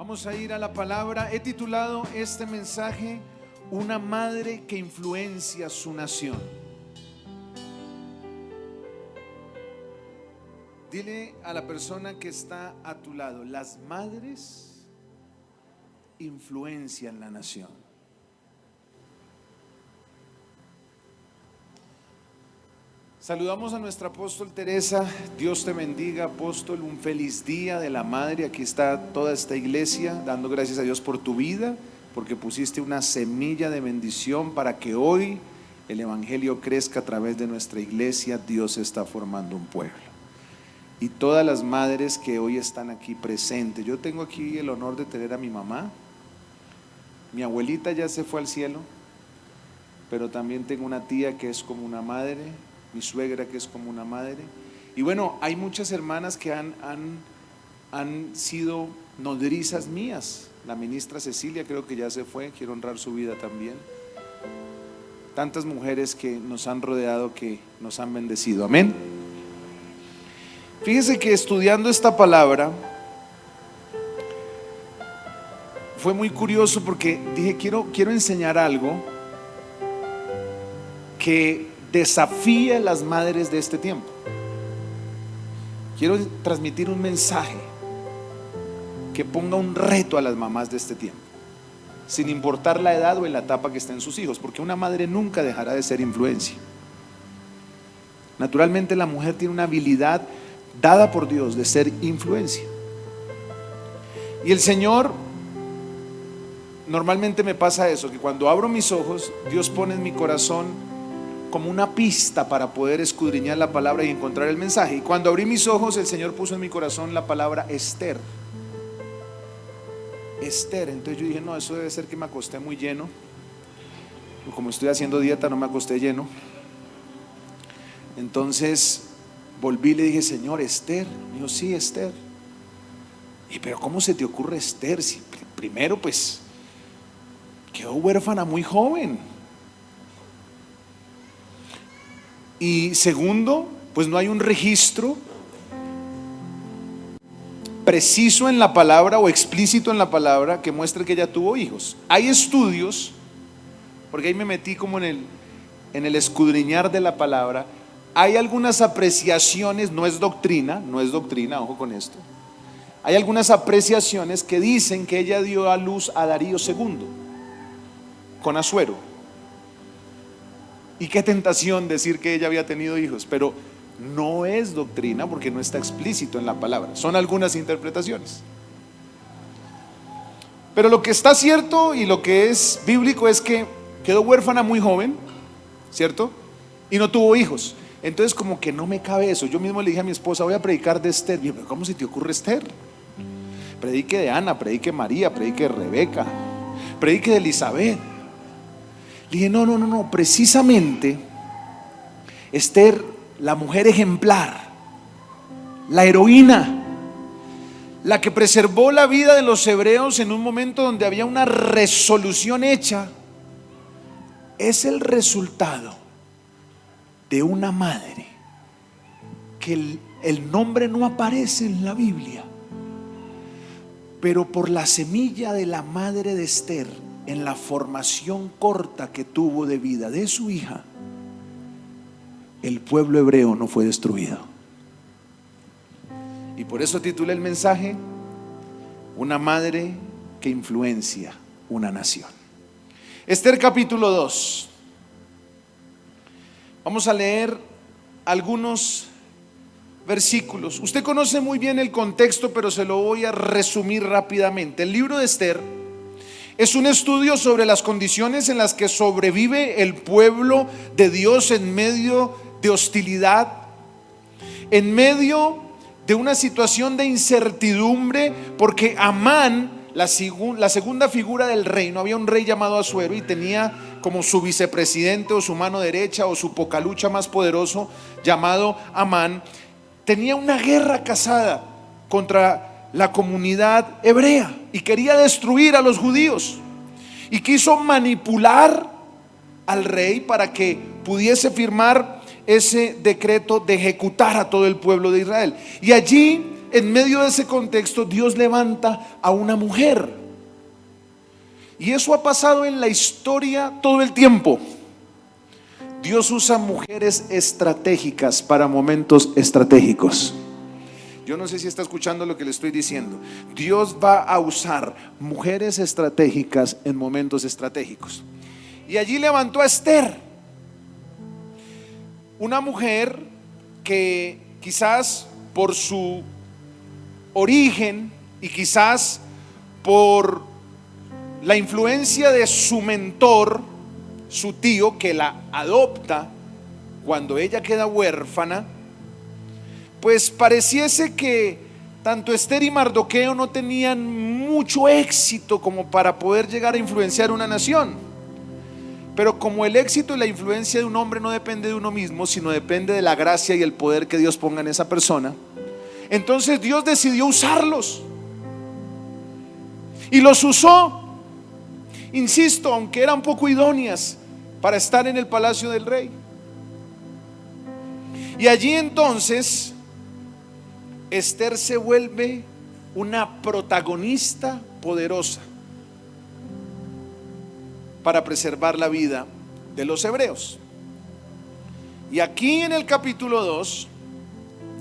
Vamos a ir a la palabra. He titulado este mensaje Una madre que influencia su nación. Dile a la persona que está a tu lado: las madres influencian la nación. Saludamos a nuestra apóstol Teresa. Dios te bendiga, apóstol. Un feliz día de la madre. Aquí está toda esta iglesia dando gracias a Dios por tu vida, porque pusiste una semilla de bendición para que hoy el evangelio crezca a través de nuestra iglesia. Dios está formando un pueblo. Y todas las madres que hoy están aquí presentes. Yo tengo aquí el honor de tener a mi mamá. Mi abuelita ya se fue al cielo, pero también tengo una tía que es como una madre, mi suegra que es como una madre. Y bueno, hay muchas hermanas que han sido nodrizas mías. La ministra Cecilia creo que ya se fue, quiero honrar su vida también. Tantas mujeres que nos han rodeado, que nos han bendecido. Amén. Fíjese que estudiando esta palabra fue muy curioso, porque dije quiero enseñar algo que desafía a las madres de este tiempo. Quiero transmitir un mensaje que ponga un reto a las mamás de este tiempo, sin importar la edad o en la etapa que estén sus hijos, porque una madre nunca dejará de ser influencia. Naturalmente la mujer tiene una habilidad dada por Dios de ser influencia. Y el Señor, normalmente me pasa eso, que cuando abro mis ojos, Dios pone en mi corazón como una pista para poder escudriñar la palabra y encontrar el mensaje. Y cuando abrí mis ojos, el Señor puso en mi corazón la palabra Esther. Esther. Entonces yo dije, no, eso debe ser que me acosté muy lleno. Como estoy haciendo dieta, no me acosté lleno. Entonces volví y le dije, Señor, Esther. Me dijo, sí, Esther. Y pero ¿cómo se te ocurre Esther? Si primero pues quedó huérfana muy joven. Y segundo, pues no hay un registro preciso en la palabra o explícito en la palabra que muestre que ella tuvo hijos. Hay estudios, porque ahí me metí como en el escudriñar de la palabra. Hay algunas apreciaciones, no es doctrina, ojo con esto. Hay algunas apreciaciones que dicen que ella dio a luz a Darío II con Asuero. Y qué tentación decir que ella había tenido hijos, pero no es doctrina porque no está explícito en la palabra. Son algunas interpretaciones. Pero lo que está cierto y lo que es bíblico es que quedó huérfana muy joven, ¿cierto? Y no tuvo hijos. Entonces como que no me cabe eso. Yo mismo le dije a mi esposa, voy a predicar de Esther. Y yo, ¿cómo se te ocurre Esther? Predique de Ana, predique de María, predique de Rebeca, predique de Elizabeth. Le dije, no, precisamente Esther, la mujer ejemplar, la heroína, la que preservó la vida de los hebreos en un momento donde había una resolución hecha, es el resultado de una madre que el nombre no aparece en la Biblia, pero por la semilla de la madre de Esther, en la formación corta que tuvo de vida de su hija, el pueblo hebreo no fue destruido. Y por eso titulé el mensaje Una madre que influencia una nación. Esther capítulo 2. Vamos a leer algunos versículos. Usted conoce muy bien el contexto, pero se lo voy a resumir rápidamente. El libro de Esther es un estudio sobre las condiciones en las que sobrevive el pueblo de Dios en medio de hostilidad, en medio de una situación de incertidumbre, porque Amán, la segunda figura del reino, había un rey llamado Asuero y tenía como su vicepresidente o su mano derecha o su pocalucha más poderoso llamado Amán. Tenía una guerra casada contra la comunidad hebrea y quería destruir a los judíos, y quiso manipular al rey para que pudiese firmar ese decreto de ejecutar a todo el pueblo de Israel. Y allí en medio de ese contexto, Dios levanta a una mujer. Y eso ha pasado en la historia todo el tiempo. Dios usa mujeres estratégicas para momentos estratégicos. Yo no sé si está escuchando lo que le estoy diciendo. Dios va a usar mujeres estratégicas en momentos estratégicos. Y allí levantó a Esther, una mujer que quizás por su origen y quizás por la influencia de su mentor, su tío, que la adopta cuando ella queda huérfana, pues pareciese que tanto Esther y Mardoqueo no tenían mucho éxito como para poder llegar a influenciar una nación. Pero como el éxito y la influencia de un hombre no depende de uno mismo, sino depende de la gracia y el poder que Dios ponga en esa persona, entonces Dios decidió usarlos. Y los usó, insisto, aunque eran poco idóneas para estar en el palacio del rey. Y allí entonces Esther se vuelve una protagonista poderosa para preservar la vida de los hebreos. Y aquí en el capítulo 2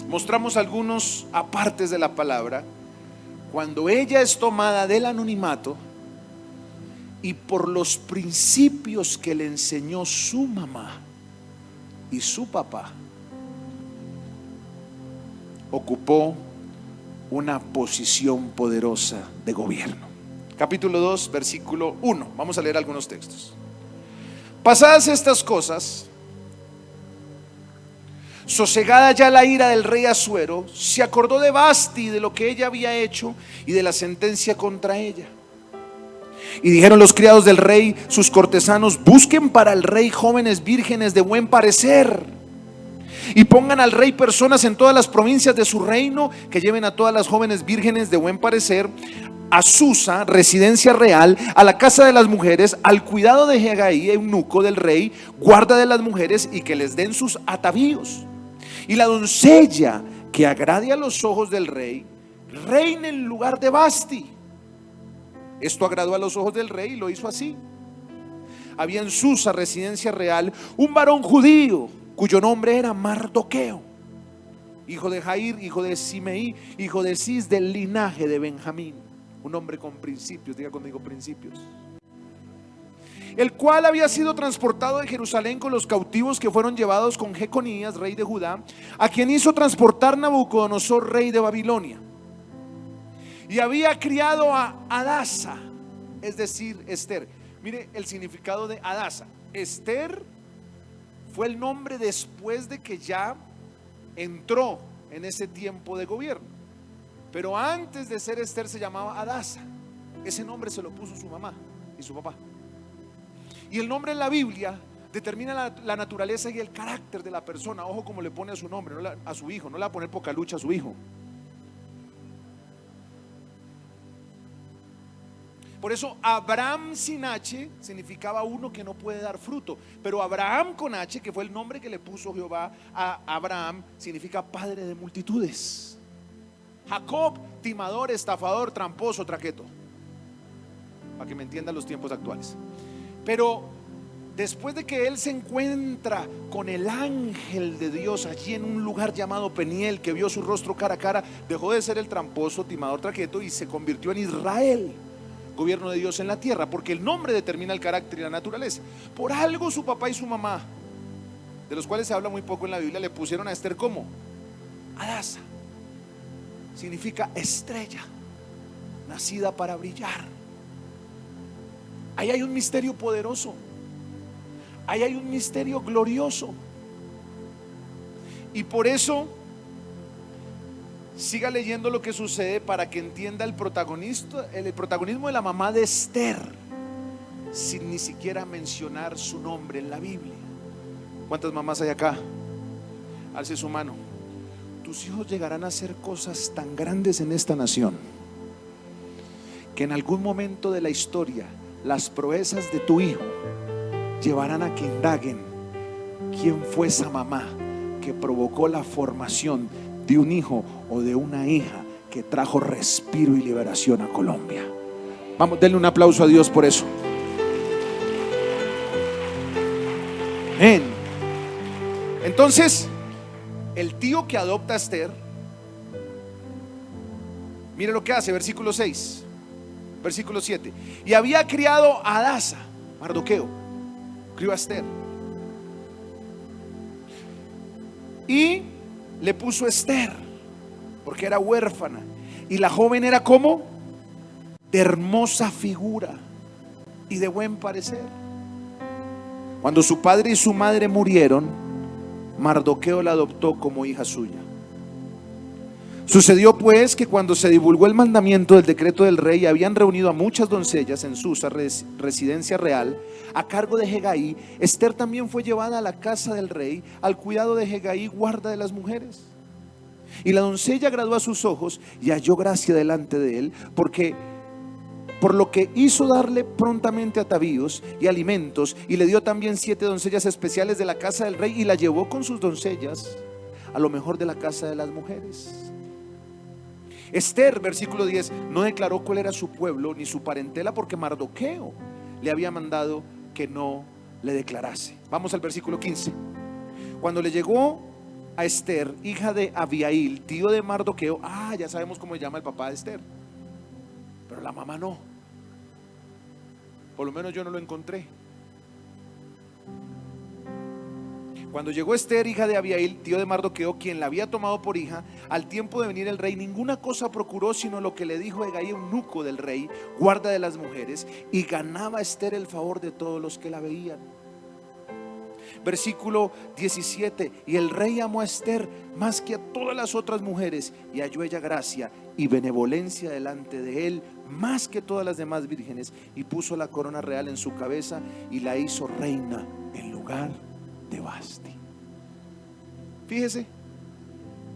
mostramos algunos apartes de la palabra, cuando ella es tomada del anonimato y por los principios que le enseñó su mamá y su papá, ocupó una posición poderosa de gobierno. Capítulo 2, versículo 1. Vamos a leer algunos textos. Pasadas estas cosas, sosegada ya la ira del rey Asuero, se acordó de Vasti, de lo que ella había hecho y de la sentencia contra ella. Y dijeron los criados del rey, sus cortesanos: busquen para el rey jóvenes vírgenes de buen parecer, y pongan al rey personas en todas las provincias de su reino, que lleven a todas las jóvenes vírgenes de buen parecer a Susa, residencia real, a la casa de las mujeres, al cuidado de Hegai, eunuco del rey, guarda de las mujeres, y que les den sus atavíos. Y la doncella que agrade a los ojos del rey reine en lugar de Vasti. Esto agradó a los ojos del rey y lo hizo así. Había en Susa, residencia real, un varón judío cuyo nombre era Mardoqueo, hijo de Jair, hijo de Simeí, hijo de Cis, del linaje de Benjamín. Un hombre con principios, diga conmigo principios. El cual había sido transportado de Jerusalén con los cautivos que fueron llevados con Jeconías, rey de Judá, a quien hizo transportar Nabucodonosor, rey de Babilonia. Y había criado a Hadasa, es decir, Esther. Mire el significado de Hadasa. Esther fue el nombre después de que ya entró en ese tiempo de gobierno. Pero antes de ser Esther se llamaba Hadasa. Ese nombre se lo puso su mamá y su papá. Y el nombre en la Biblia determina la naturaleza y el carácter de la persona. Ojo como le pone a su nombre, no a su hijo. No le va a poner poca lucha a su hijo. Por eso Abraham sin H significaba uno que no puede dar fruto. Pero Abraham con H, que fue el nombre que le puso Jehová a Abraham, significa padre de multitudes. Jacob, timador, estafador, tramposo, traqueto, para que me entiendan los tiempos actuales. Pero después de que él se encuentra con el ángel de Dios allí en un lugar llamado Peniel, que vio su rostro cara a cara, dejó de ser el tramposo, timador, traqueto y se convirtió en Israel, gobierno de Dios en la tierra, porque el nombre determina el carácter y la naturaleza. Por algo su papá y su mamá, de los cuales se habla muy poco en la Biblia, le pusieron a Esther como Hadasa. Significa estrella, nacida para brillar. Ahí hay un misterio poderoso, ahí hay un misterio glorioso. Y por eso siga leyendo lo que sucede para que entienda el protagonismo de la mamá de Esther, sin ni siquiera mencionar su nombre en la Biblia. ¿Cuántas mamás hay acá? Alce su mano. Tus hijos llegarán a hacer cosas tan grandes en esta nación que en algún momento de la historia las proezas de tu hijo llevarán a que indaguen quién fue esa mamá que provocó la formación de un hijo o de una hija que trajo respiro y liberación a Colombia. Vamos, denle un aplauso a Dios por eso. Amén. Entonces, el tío que adopta a Esther, mire lo que hace, versículo 6, versículo 7. Y había criado a Hadasa, Mardoqueo, crió a Esther. Y le puso Esther, porque era huérfana. Y la joven era como de hermosa figura y de buen parecer. Cuando su padre y su madre murieron, Mardoqueo la adoptó como hija suya. Sucedió pues que cuando se divulgó el mandamiento del decreto del rey, habían reunido a muchas doncellas en Susa, residencia real, a cargo de Hegai. Esther también fue llevada a la casa del rey, al cuidado de Hegai, guarda de las mujeres. Y la doncella agradó a sus ojos y halló gracia delante de él, por lo que hizo darle prontamente atavíos y alimentos, y le dio también 7 doncellas especiales de la casa del rey, y la llevó con sus doncellas a lo mejor de la casa de las mujeres. Esther, versículo 10, no declaró cuál era su pueblo ni su parentela, porque Mardoqueo le había mandado que no le declarase. Vamos al versículo 15. Cuando le llegó a Esther, hija de Abihail, tío de Mardoqueo, ya sabemos cómo se llama el papá de Esther, pero la mamá no. Por lo menos yo no lo encontré. Cuando llegó Esther, hija de Abihail, tío de Mardoqueo, quien la había tomado por hija, al tiempo de venir el rey, ninguna cosa procuró sino lo que le dijo Hegai, eunuco del rey, guarda de las mujeres, y ganaba Esther el favor de todos los que la veían. Versículo 17. Y el rey amó a Esther más que a todas las otras mujeres, y halló ella gracia y benevolencia delante de él más que todas las demás vírgenes, y puso la corona real en su cabeza y la hizo reina en lugar de Vasti. Fíjese,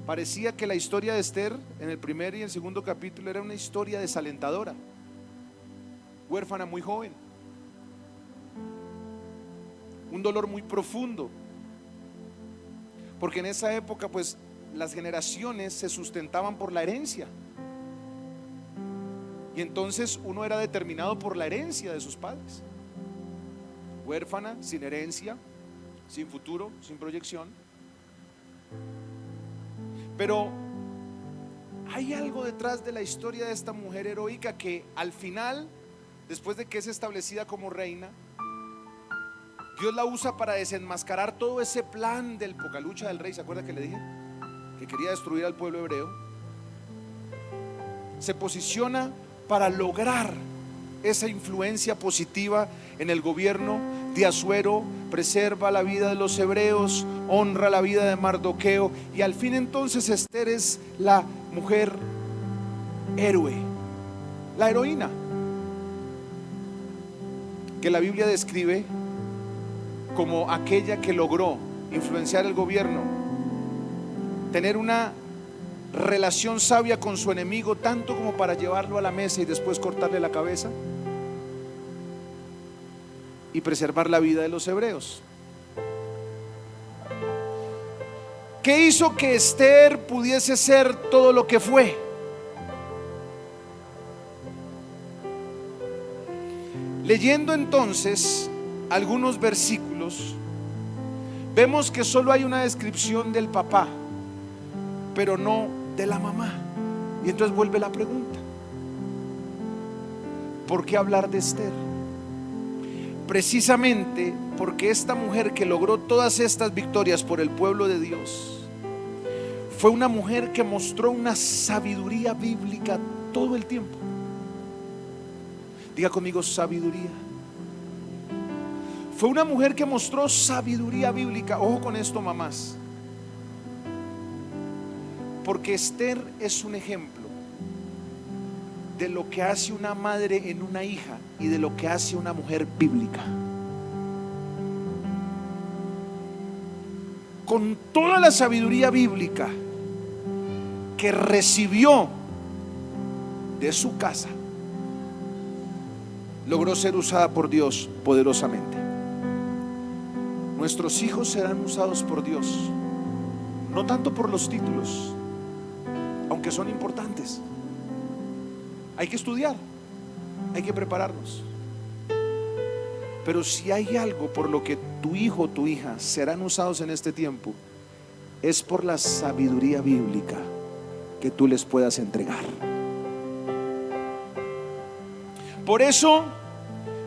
parecía que la historia de Esther en el primer y el segundo capítulo era una historia desalentadora. Huérfana muy joven, un dolor muy profundo, porque en esa época pues las generaciones se sustentaban por la herencia, y entonces uno era determinado por la herencia de sus padres. Huérfana, sin herencia, sin futuro, sin proyección. Pero hay algo detrás de la historia de esta mujer heroica que al final, después de que es establecida como reina, Dios la usa para desenmascarar todo ese plan del Pocalucha del rey. ¿Se acuerda que le dije? Que quería destruir al pueblo hebreo. Se posiciona para lograr esa influencia positiva en el gobierno de Asuero, preserva la vida de los hebreos, honra la vida de Mardoqueo, y al fin entonces Esther es la mujer héroe, la heroína que la Biblia describe como aquella que logró influenciar el gobierno, tener una relación sabia con su enemigo, tanto como para llevarlo a la mesa y después cortarle la cabeza, y preservar la vida de los hebreos. ¿Qué hizo que Esther pudiese ser todo lo que fue? Leyendo entonces algunos versículos, vemos que solo hay una descripción del papá, pero no de la mamá. Y entonces vuelve la pregunta: ¿por qué hablar de Esther? Precisamente porque esta mujer que logró todas estas victorias por el pueblo de Dios fue una mujer que mostró una sabiduría bíblica todo el tiempo. Diga conmigo: sabiduría. Fue una mujer que mostró sabiduría bíblica. Ojo con esto, mamás, porque Esther es un ejemplo de lo que hace una madre en una hija y de lo que hace una mujer bíblica. Con toda la sabiduría bíblica que recibió de su casa, logró ser usada por Dios poderosamente. Nuestros hijos serán usados por Dios, no tanto por los títulos, aunque porque son importantes. Hay que estudiar, hay que prepararnos. Pero si hay algo por lo que tu hijo o tu hija serán usados en este tiempo, es por la sabiduría bíblica que tú les puedas entregar. Por eso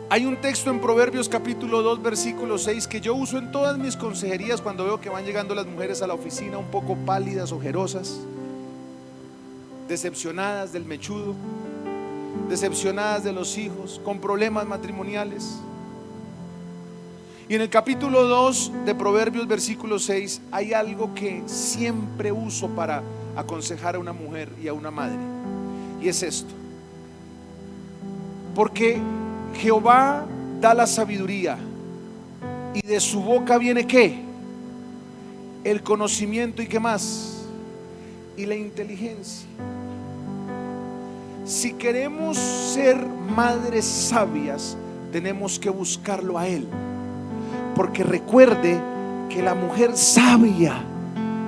hay un texto en Proverbios capítulo 2 versículo 6 que yo uso en todas mis consejerías cuando veo que van llegando las mujeres a la oficina un poco pálidas, ojerosas, decepcionadas del mechudo, decepcionadas de los hijos, con problemas matrimoniales. Y en el capítulo 2 de Proverbios versículo 6 hay algo que siempre uso para aconsejar a una mujer y a una madre, y es esto: porque Jehová da la sabiduría, y de su boca viene ¿qué? El conocimiento, y ¿qué más? Y la inteligencia. Si queremos ser madres sabias, tenemos que buscarlo a Él, porque recuerde que la mujer sabia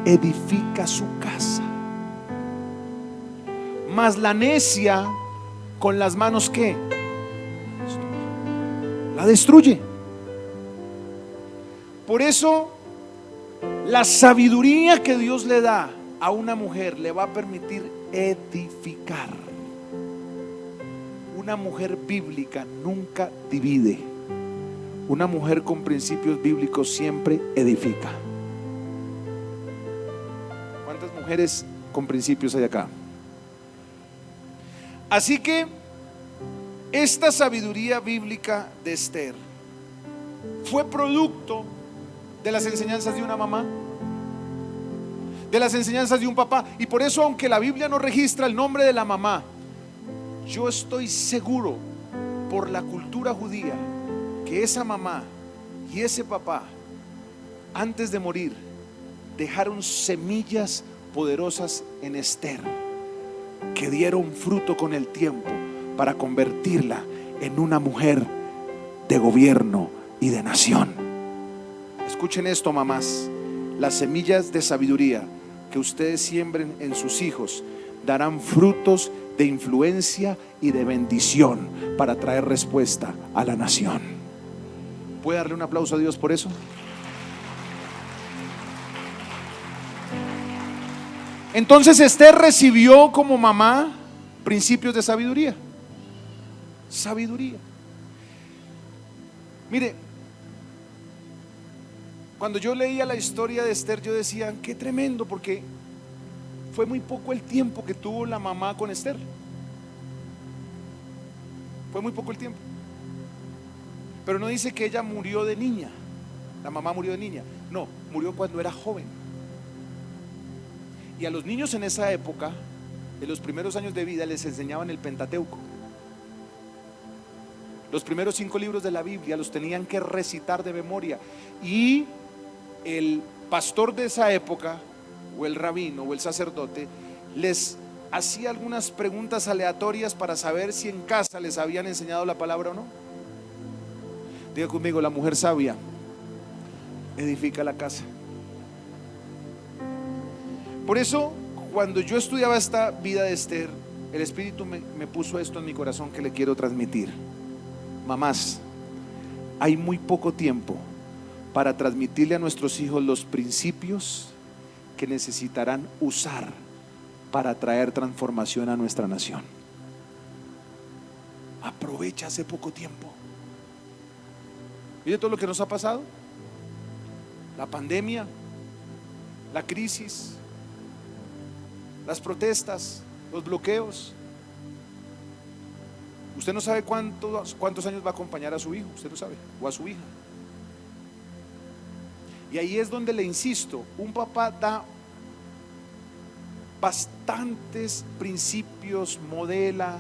edifica su casa, mas la necia con las manos ¿qué? La destruye. Por eso la sabiduría que Dios le da a una mujer le va a permitir edificar. Una mujer bíblica nunca divide. Una mujer con principios bíblicos siempre edifica. ¿Cuántas mujeres con principios hay acá? Así que esta sabiduría bíblica de Esther fue producto de las enseñanzas de una mamá, de las enseñanzas de un papá. Y por eso, aunque la Biblia no registra el nombre de la mamá, yo estoy seguro por la cultura judía que esa mamá y ese papá, antes de morir, dejaron semillas poderosas en Esther, que dieron fruto con el tiempo para convertirla en una mujer de gobierno y de nación. Escuchen esto, mamás: las semillas de sabiduría que ustedes siembren en sus hijos darán frutos de influencia y de bendición para traer respuesta a la nación. ¿Puede darle un aplauso a Dios por eso? Entonces Esther recibió como mamá principios de sabiduría. Sabiduría. Mire, cuando yo leía la historia de Esther, yo decía: qué tremendo, porque fue muy poco el tiempo que tuvo la mamá con Esther. Fue muy poco el tiempo. Pero no dice que ella murió de niña. La mamá murió de niña. No, murió cuando era joven. Y a los niños en esa época, en los primeros años de vida, les enseñaban el Pentateuco. Los primeros 5 libros de la Biblia los tenían que recitar de memoria. Y el pastor de esa época, o el rabino, o el sacerdote, les hacía algunas preguntas aleatorias para saber si en casa les habían enseñado la palabra o no. Diga conmigo: la mujer sabia edifica la casa. Por eso, cuando yo estudiaba esta vida de Esther, el Espíritu me puso esto en mi corazón que le quiero transmitir. Mamás, hay muy poco tiempo para transmitirle a nuestros hijos los principios que necesitarán usar para traer transformación a nuestra nación. Aprovecha ese poco tiempo. Mire todo lo que nos ha pasado: la pandemia, la crisis, las protestas, los bloqueos. Usted no sabe cuántos años va a acompañar a su hijo, usted no sabe, o a su hija. Y ahí es donde le insisto: un papá da bastantes principios, modela,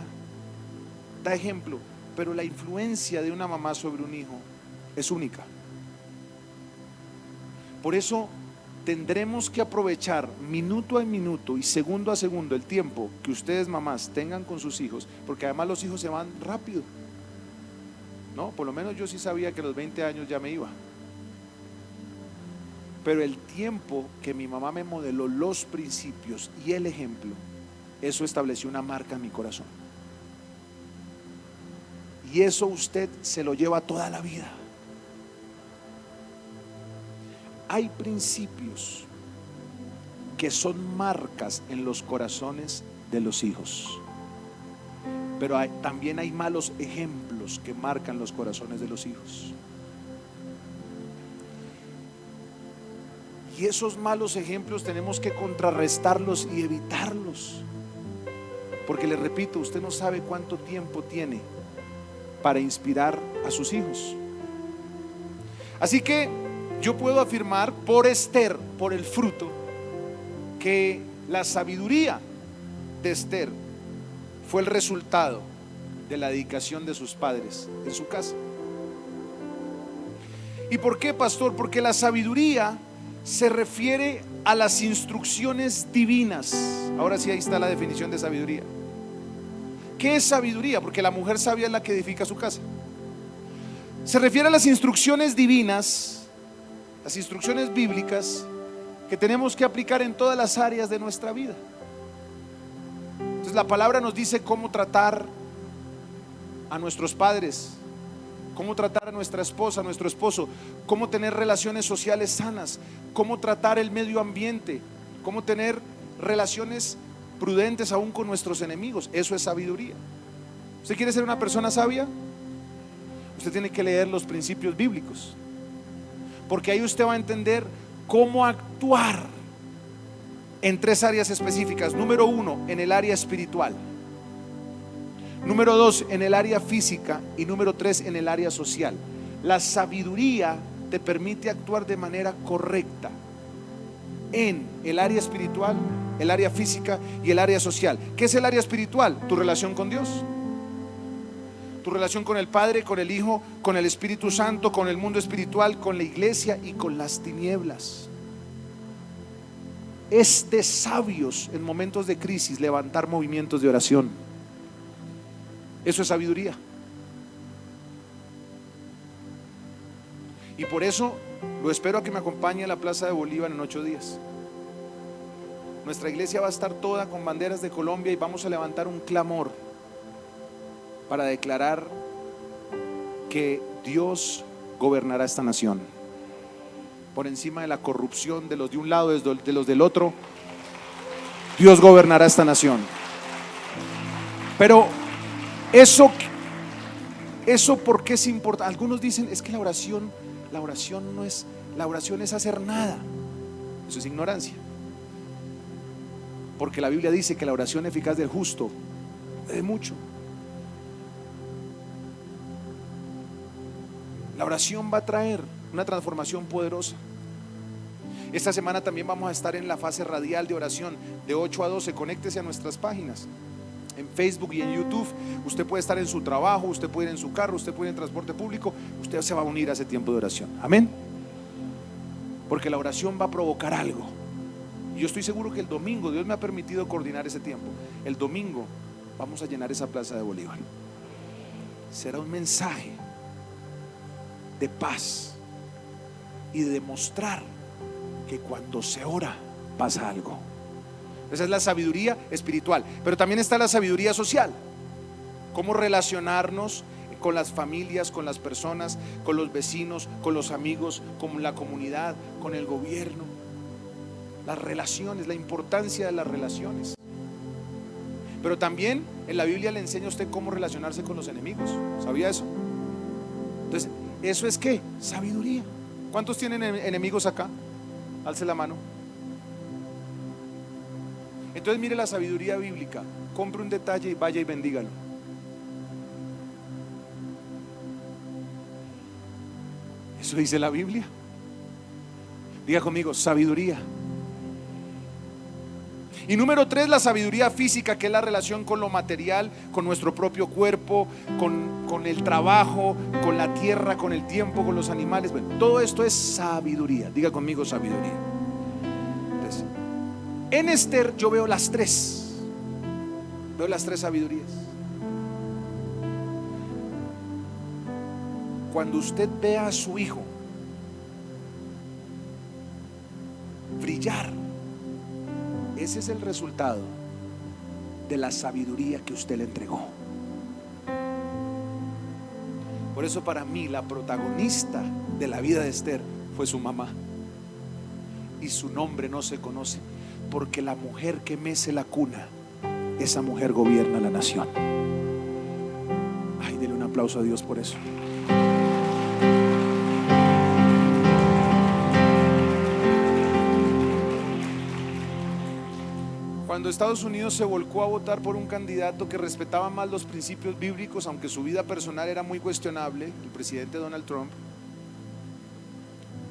da ejemplo, pero la influencia de una mamá sobre un hijo es única. Por eso tendremos que aprovechar minuto a minuto y segundo a segundo el tiempo que ustedes, mamás, tengan con sus hijos, porque además los hijos se van rápido. No, por lo menos yo sí sabía que a los 20 años ya me iba. Pero el tiempo que mi mamá me modeló los principios y el ejemplo eso estableció una marca en mi corazón. Y eso usted se lo lleva toda la vida. Hay principios que son marcas en los corazones de los hijos, pero también hay malos ejemplos que marcan los corazones de los hijos. Y esos malos ejemplos tenemos que contrarrestarlos y evitarlos, porque le repito, usted no sabe cuánto tiempo tiene para inspirar a sus hijos. Así que yo puedo afirmar por Esther, por el fruto, que la sabiduría de Esther fue el resultado de la dedicación de sus padres en su casa. ¿Y por qué, pastor? Porque la sabiduría se refiere a las instrucciones divinas. Ahora sí, ahí está la definición de sabiduría. ¿Qué es sabiduría? Porque la mujer sabia es la que edifica su casa. Se refiere a las instrucciones divinas, las instrucciones bíblicas que tenemos que aplicar en todas las áreas de nuestra vida. Entonces la palabra nos dice cómo tratar a nuestros padres, cómo tratar a nuestra esposa, a nuestro esposo, cómo tener relaciones sociales sanas, cómo tratar el medio ambiente, cómo tener relaciones prudentes aún con nuestros enemigos. Eso es sabiduría. ¿Usted quiere ser una persona sabia? Usted tiene que leer los principios bíblicos, porque ahí usted va a entender cómo actuar en tres áreas específicas. Número uno, en el área espiritual. Número dos, en el área física. Y número tres, en el área social. La sabiduría te permite actuar de manera correcta en el área espiritual, el área física y el área social. ¿Qué es el área espiritual? Tu relación con Dios, tu relación con el Padre, con el Hijo, con el Espíritu Santo, con el mundo espiritual, con la iglesia y con las tinieblas. Es de sabios en momentos de crisis levantar movimientos de oración. Eso es sabiduría. Y por eso lo espero a que me acompañe a la Plaza de Bolívar en 8 días. Nuestra iglesia va a estar toda con banderas de Colombia y vamos a levantar un clamor para declarar que Dios gobernará esta nación por encima de la corrupción de los de un lado, de los del otro. Dios gobernará esta nación. Pero eso ¿por qué es importante? Algunos dicen, es que la oración no es, la oración es hacer nada. Eso es ignorancia, porque la Biblia dice que la oración eficaz del justo es mucho. La oración va a traer una transformación poderosa. Esta semana también vamos a estar en la fase radial de oración de 8 a 12. Conéctese a nuestras páginas en Facebook y en YouTube. Usted puede estar en su trabajo, usted puede ir en su carro, usted puede ir en transporte público. Usted se va a unir a ese tiempo de oración. Amén. Porque la oración va a provocar algo. Y yo estoy seguro que el domingo, Dios me ha permitido coordinar ese tiempo. El domingo vamos a llenar esa Plaza de Bolívar. Será un mensaje de paz y de demostrar que cuando se ora pasa algo. Esa es la sabiduría espiritual. Pero también está la sabiduría social. Cómo relacionarnos con las familias, con las personas, con los vecinos, con los amigos, con la comunidad, con el gobierno. Las relaciones, la importancia de las relaciones. Pero también en la Biblia le enseña a usted cómo relacionarse con los enemigos. ¿Sabía eso? Entonces, ¿eso es qué? Sabiduría. ¿Cuántos tienen enemigos acá? Alce la mano. Entonces mire la sabiduría bíblica. Compre un detalle y vaya y bendígalo. Eso dice la Biblia. Diga conmigo, sabiduría. Y número 3, la sabiduría física, que es la relación con lo material, con nuestro propio cuerpo, con el trabajo, con la tierra, con el tiempo, con los animales. Bueno, todo esto es sabiduría. Diga conmigo, sabiduría. Entonces, en Esther yo veo las tres. Veo las tres sabidurías. Cuando usted vea a su hijo brillar, ese es el resultado de la sabiduría que usted le entregó. Por eso para mí la protagonista de la vida de Esther fue su mamá. Y su nombre no se conoce, porque la mujer que mece la cuna, esa mujer gobierna la nación. Ay, denle un aplauso a Dios por eso. Cuando Estados Unidos se volcó a votar por un candidato que respetaba más los principios bíblicos, aunque su vida personal era muy cuestionable, el presidente Donald Trump,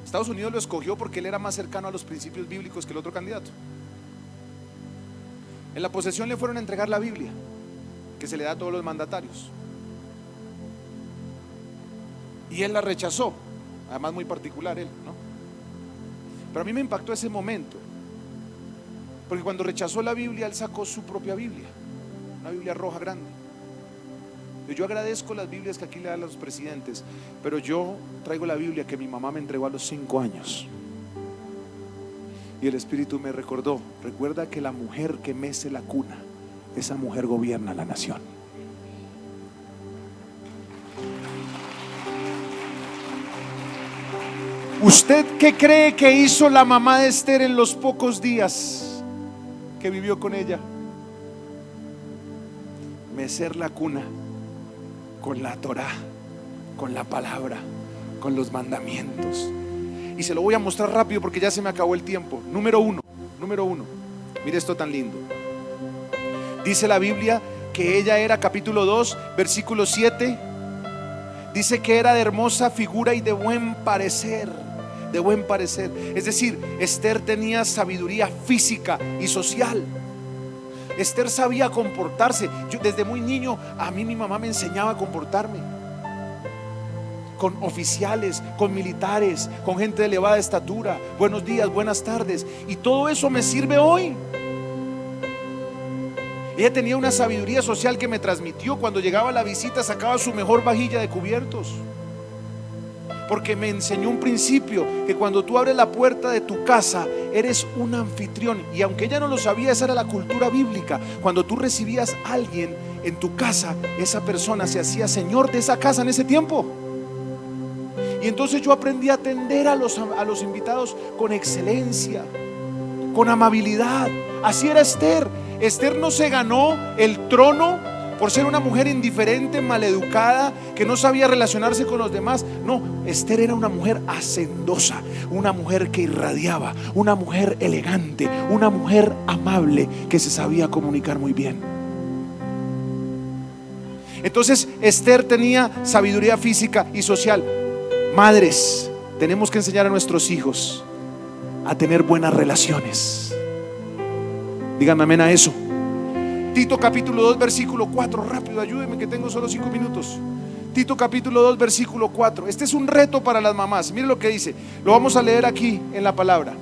Estados Unidos lo escogió porque él era más cercano a los principios bíblicos que el otro candidato. En la posesión le fueron a entregar la Biblia, que se le da a todos los mandatarios, y él la rechazó, además muy particular él, ¿no? Pero a mí me impactó ese momento, porque cuando rechazó la Biblia, él sacó su propia Biblia, una Biblia roja grande. Yo agradezco las Biblias que aquí le dan a los presidentes, pero yo traigo la Biblia que mi mamá me entregó a los 5 años. Y el Espíritu me recordó: recuerda que la mujer que mece la cuna, esa mujer gobierna la nación. ¿Usted qué cree que hizo la mamá de Esther en los pocos días que vivió con ella? Mecer la cuna con la Torá, con la palabra, con los mandamientos. Y se lo voy a mostrar rápido porque ya se me acabó el tiempo. Número uno, mire esto tan lindo. Dice la Biblia que ella era, capítulo 2, versículo 7, dice que era de hermosa figura y de buen parecer. De buen parecer. Es decir, Esther tenía sabiduría física y social. Esther sabía comportarse. Yo desde muy niño, a mí mi mamá me enseñaba a comportarme con oficiales, con militares, con gente de elevada estatura. Buenos días, buenas tardes. Y todo eso me sirve hoy. Ella tenía una sabiduría social que me transmitió. Cuando llegaba a la visita, sacaba su mejor vajilla de cubiertos, porque me enseñó un principio: que cuando tú abres la puerta de tu casa, eres un anfitrión. Y aunque ella no lo sabía, esa era la cultura bíblica. Cuando tú recibías a alguien en tu casa, esa persona se hacía señor de esa casa en ese tiempo. Y entonces yo aprendí a atender a los invitados con excelencia, con amabilidad. Así era Esther. Esther no se ganó el trono por ser una mujer indiferente, maleducada, que no sabía relacionarse con los demás. No, Esther era una mujer hacendosa, una mujer que irradiaba, una mujer elegante, una mujer amable, que se sabía comunicar muy bien. Entonces Esther tenía sabiduría física y social. Madres, tenemos que enseñar a nuestros hijos a tener buenas relaciones. Díganme amén a eso. Tito capítulo 2 versículo 4, rápido, ayúdenme que tengo solo 5 minutos. Tito capítulo 2 versículo 4. Este es un reto para las mamás. Mire lo que dice, lo vamos a leer aquí en la palabra.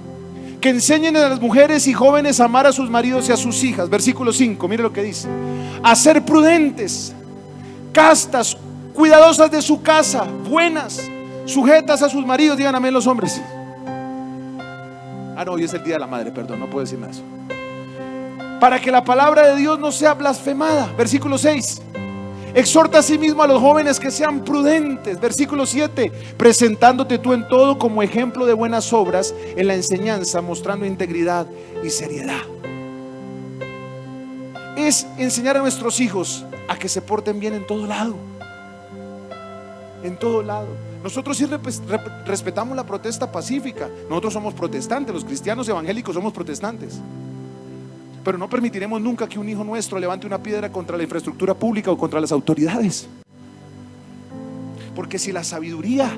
Que enseñen a las mujeres y jóvenes a amar a sus maridos y a sus hijas. Versículo 5, mire lo que dice: a ser prudentes, castas, cuidadosas de su casa, buenas, sujetas a sus maridos. Digan amén los hombres. No, hoy es el día de la madre, perdón, no puedo decir nada de eso. Para que la palabra de Dios no sea blasfemada. Versículo 6. Exhorta asimismo a los jóvenes que sean prudentes. Versículo 7. Presentándote tú en todo como ejemplo de buenas obras, en la enseñanza, mostrando integridad y seriedad. Es enseñar a nuestros hijos a que se porten bien en todo lado. En todo lado. Nosotros sí respetamos la protesta pacífica. Nosotros somos protestantes, los cristianos evangélicos somos protestantes. Pero no permitiremos nunca que un hijo nuestro levante una piedra contra la infraestructura pública o contra las autoridades. Porque si la sabiduría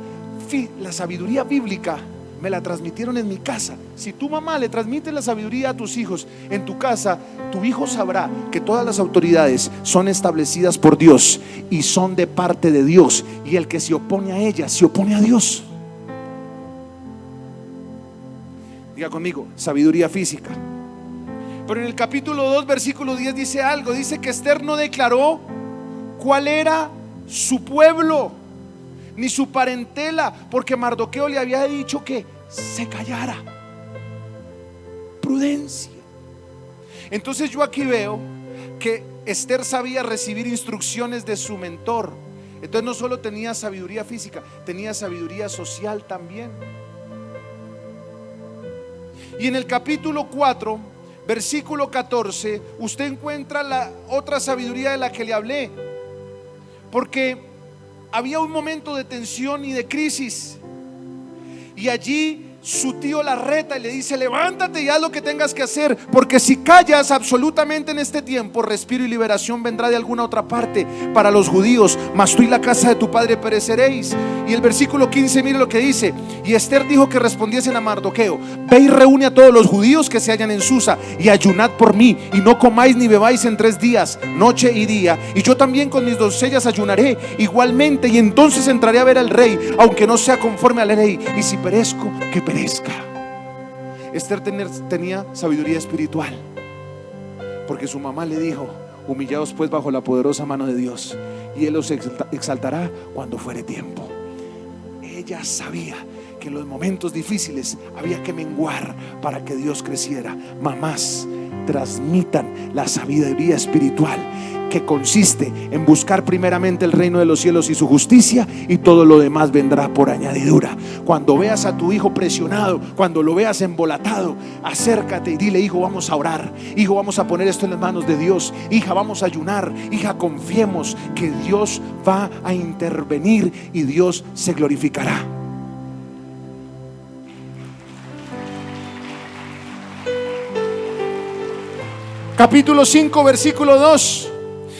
bíblica me la transmitieron en mi casa, si tu mamá le transmite la sabiduría a tus hijos en tu casa, tu hijo sabrá que todas las autoridades son establecidas por Dios y son de parte de Dios, y el que se opone a ellas se opone a Dios. Diga conmigo, sabiduría física. Pero en el capítulo 2 versículo 10 dice algo. Dice que Esther no declaró cuál era su pueblo ni su parentela, porque Mardoqueo le había dicho que se callara. Prudencia. Entonces yo aquí veo que Esther sabía recibir instrucciones de su mentor. Entonces no solo tenía sabiduría física, tenía sabiduría social también. Y en el capítulo 4, versículo 14, usted encuentra la otra sabiduría de la que le hablé. Porque había un momento de tensión y de crisis, y allí su tío la reta y le dice: levántate y haz lo que tengas que hacer, porque si callas absolutamente en este tiempo, respiro y liberación vendrá de alguna otra parte para los judíos, mas tú y la casa de tu padre pereceréis. Y el versículo 15, mire lo que dice: y Esther dijo que respondiesen a Mardoqueo: ve y reúne a todos los judíos que se hallan en Susa, y ayunad por mí, y no comáis ni bebáis en 3 días, noche y día, y yo también con mis doncellas ayunaré igualmente, y entonces entraré a ver al rey, aunque no sea conforme a la ley, y si perezco, que perezca. Esther tenía sabiduría espiritual, porque su mamá le dijo: humillaos pues bajo la poderosa mano de Dios, y Él os exaltará cuando fuere tiempo. Ella sabía que en los momentos difíciles había que menguar para que Dios creciera. Mamás, transmitan la sabiduría espiritual, que consiste en buscar primeramente el reino de los cielos y su justicia, y todo lo demás vendrá por añadidura. Cuando veas a tu hijo presionado, cuando lo veas embolatado, acércate y dile: hijo, vamos a orar, hijo, vamos a poner esto en las manos de Dios, hija, vamos a ayunar, hija, confiemos que Dios va a intervenir y Dios se glorificará. Capítulo 5, versículo 2.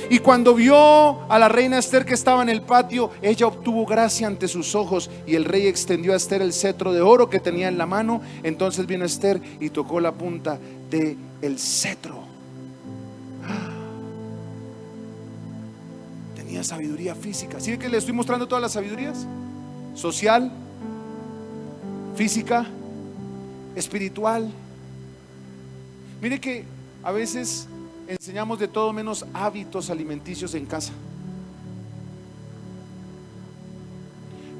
Y cuando vio a la reina Esther que estaba en el patio, ella obtuvo gracia ante sus ojos, y el rey extendió a Esther el cetro de oro que tenía en la mano. Entonces vino Esther y tocó la punta del cetro. Tenía sabiduría física. ¿Sí ve que le estoy mostrando todas las sabidurías? Social, física, espiritual. Mire que a veces enseñamos de todo menos hábitos alimenticios en casa.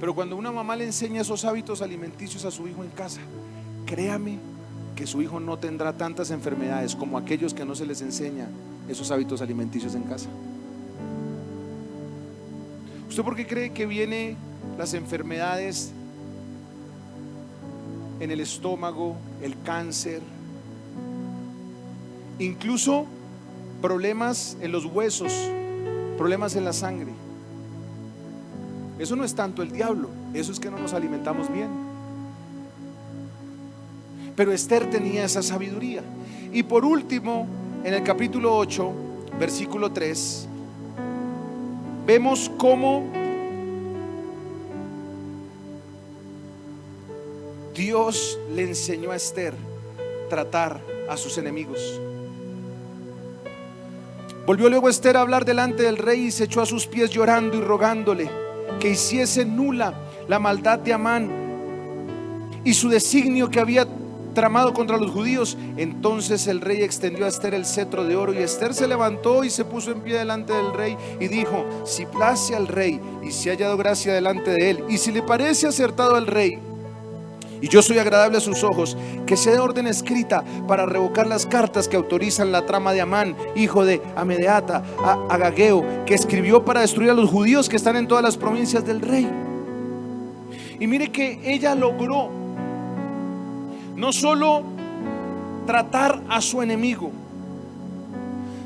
Pero cuando una mamá le enseña esos hábitos alimenticios a su hijo en casa, créame que su hijo no tendrá tantas enfermedades como aquellos que no se les enseña esos hábitos alimenticios en casa. ¿Usted por qué cree que vienen las enfermedades en el estómago, el cáncer, incluso problemas en los huesos, problemas en la sangre? Eso no es tanto el diablo, eso es que no nos alimentamos bien. Pero Esther tenía esa sabiduría. Y por último, en el capítulo 8, versículo 3, vemos cómo Dios le enseñó a Esther tratar a sus enemigos. Volvió luego Esther a hablar delante del rey y se echó a sus pies llorando y rogándole que hiciese nula la maldad de Amán y su designio que había tramado contra los judíos. Entonces el rey extendió a Esther el cetro de oro, y Esther se levantó y se puso en pie delante del rey y dijo: si place al rey y si ha hallado gracia delante de él, y si le parece acertado al rey y yo soy agradable a sus ojos, que se dé orden escrita para revocar las cartas que autorizan la trama de Amán, hijo de Amedeata, a Agageo, que escribió para destruir a los judíos que están en todas las provincias del rey. Y mire que ella logró no solo tratar a su enemigo,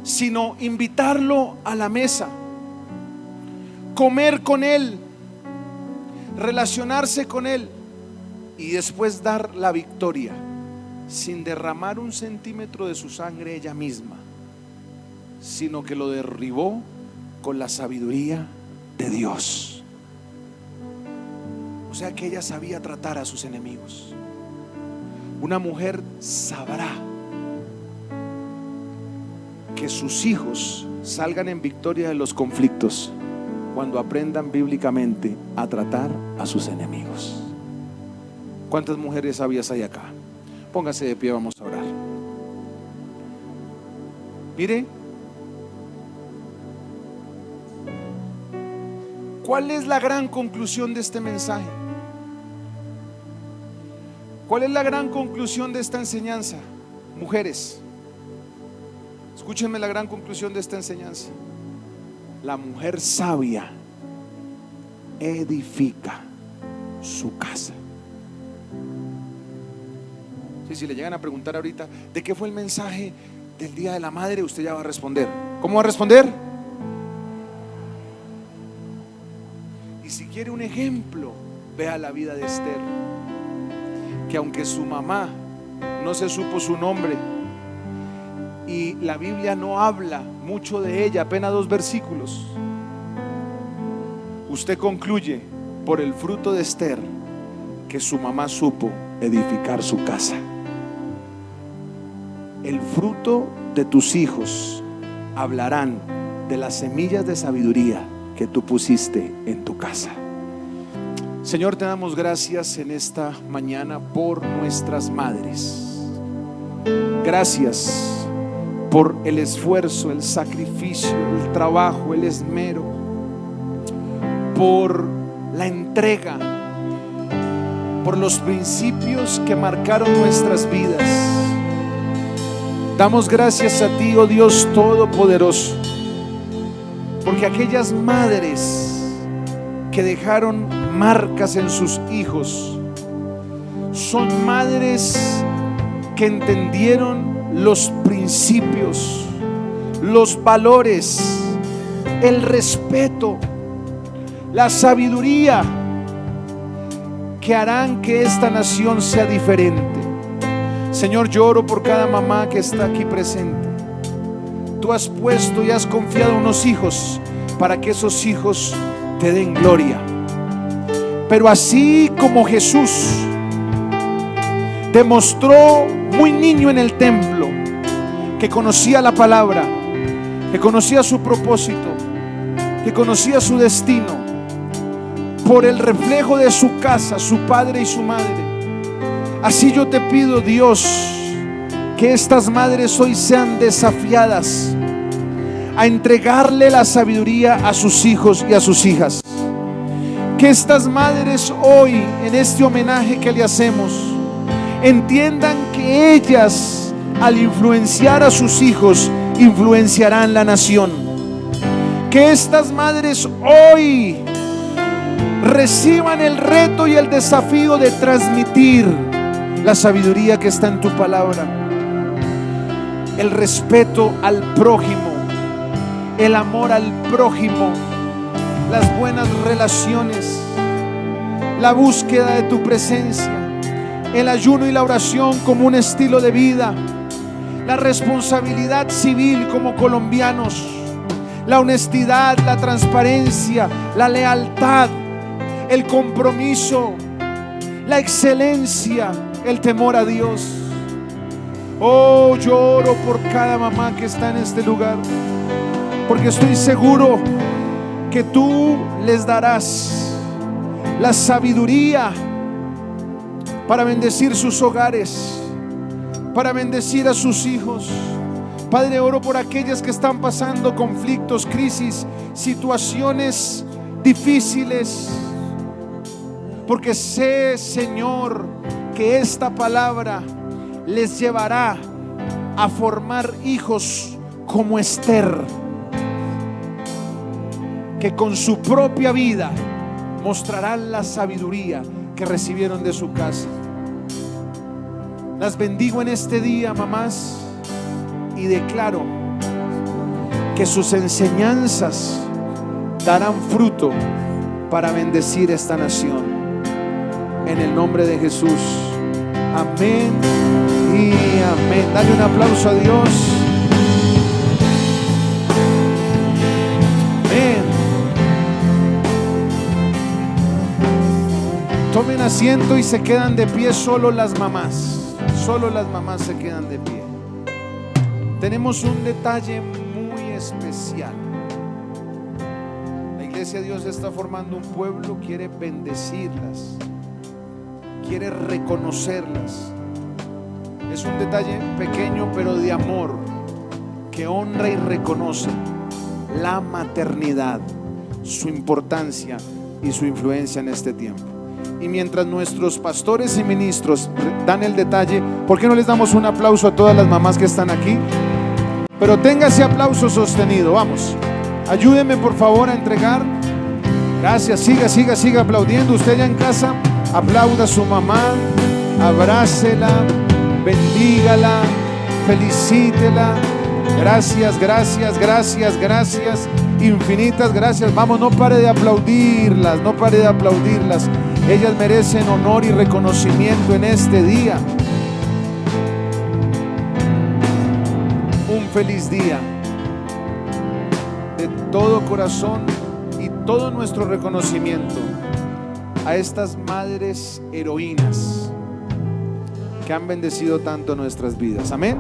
sino invitarlo a la mesa, comer con él, relacionarse con él, y después dar la victoria sin derramar un centímetro de su sangre ella misma, sino que lo derribó con la sabiduría de Dios. O sea que ella sabía tratar a sus enemigos. Una mujer sabrá que sus hijos salgan en victoria de los conflictos cuando aprendan bíblicamente a tratar a sus enemigos. ¿Cuántas mujeres sabias hay acá? Póngase de pie, vamos a orar. Mire, ¿cuál es la gran conclusión de este mensaje? ¿Cuál es la gran conclusión de esta enseñanza? Mujeres, Escúchenme la gran conclusión de esta enseñanza. La mujer sabia edifica su casa. Sí, si le llegan a preguntar ahorita de qué fue el mensaje del Día de la Madre, usted ya va a responder. ¿Cómo va a responder? Y si quiere un ejemplo, vea la vida de Esther, que aunque su mamá no se supo su nombre y la Biblia no habla mucho de ella, apenas 2 versículos, usted concluye por el fruto de Esther que su mamá supo edificar su casa. El fruto de tus hijos hablarán de las semillas de sabiduría que tú pusiste en tu casa. Señor, te damos gracias en esta mañana por nuestras madres. Gracias por el esfuerzo, el sacrificio, el trabajo, el esmero, por la entrega, por los principios que marcaron nuestras vidas. Damos gracias a ti, oh Dios Todopoderoso, porque aquellas madres que dejaron marcas en sus hijos son madres que entendieron los principios, los valores, el respeto, la sabiduría que harán que esta nación sea diferente. Señor, yo oro por cada mamá que está aquí presente. Tú has puesto y has confiado unos hijos para que esos hijos te den gloria. Pero así como Jesús demostró muy niño en el templo que conocía la palabra, que conocía su propósito, que conocía su destino, por el reflejo de su casa, su padre y su madre, así yo te pido, Dios, que estas madres hoy sean desafiadas a entregarle la sabiduría a sus hijos y a sus hijas. Que estas madres hoy, en este homenaje que le hacemos, entiendan que ellas, al influenciar a sus hijos, influenciarán la nación. Que estas madres hoy reciban el reto y el desafío de transmitir la sabiduría que está en tu palabra, el respeto al prójimo, el amor al prójimo, las buenas relaciones, la búsqueda de tu presencia, el ayuno y la oración como un estilo de vida, la responsabilidad civil como colombianos, la honestidad, la transparencia, la lealtad, el compromiso, la excelencia, el temor a Dios. Oh, yo oro por cada mamá que está en este lugar, porque estoy seguro que tú les darás la sabiduría para bendecir sus hogares, para bendecir a sus hijos. Padre, oro por aquellas que están pasando conflictos, crisis, situaciones difíciles, porque sé, Señor, que esta palabra les llevará a formar hijos como Esther, que con su propia vida mostrarán la sabiduría que recibieron de su casa. Las bendigo en este día, mamás, y declaro que sus enseñanzas darán fruto para bendecir esta nación. En el nombre de Jesús. Amén y amén. Dale un aplauso a Dios. Amén. Tomen asiento y se quedan de pie solo las mamás. Solo las mamás se quedan de pie. Tenemos un detalle muy especial. La iglesia de Dios está formando un pueblo, quiere bendecirlas, quiere reconocerlas. Es un detalle pequeño pero de amor, que honra y reconoce la maternidad, su importancia y su influencia en este tiempo. Y mientras nuestros pastores y ministros dan el detalle, ¿por qué no les damos un aplauso a todas las mamás que están aquí? pero tenga ese aplauso sostenido. Vamos, ayúdeme por favor a entregar. Gracias, siga aplaudiendo. Usted ya en casa, aplauda a su mamá, abrácela, bendígala, felicítela. Gracias, infinitas gracias. Vamos, no pare de aplaudirlas, Ellas merecen honor y reconocimiento en este día. Un feliz día. De todo corazón y todo nuestro reconocimiento a estas madres heroínas que han bendecido tanto nuestras vidas. Amén.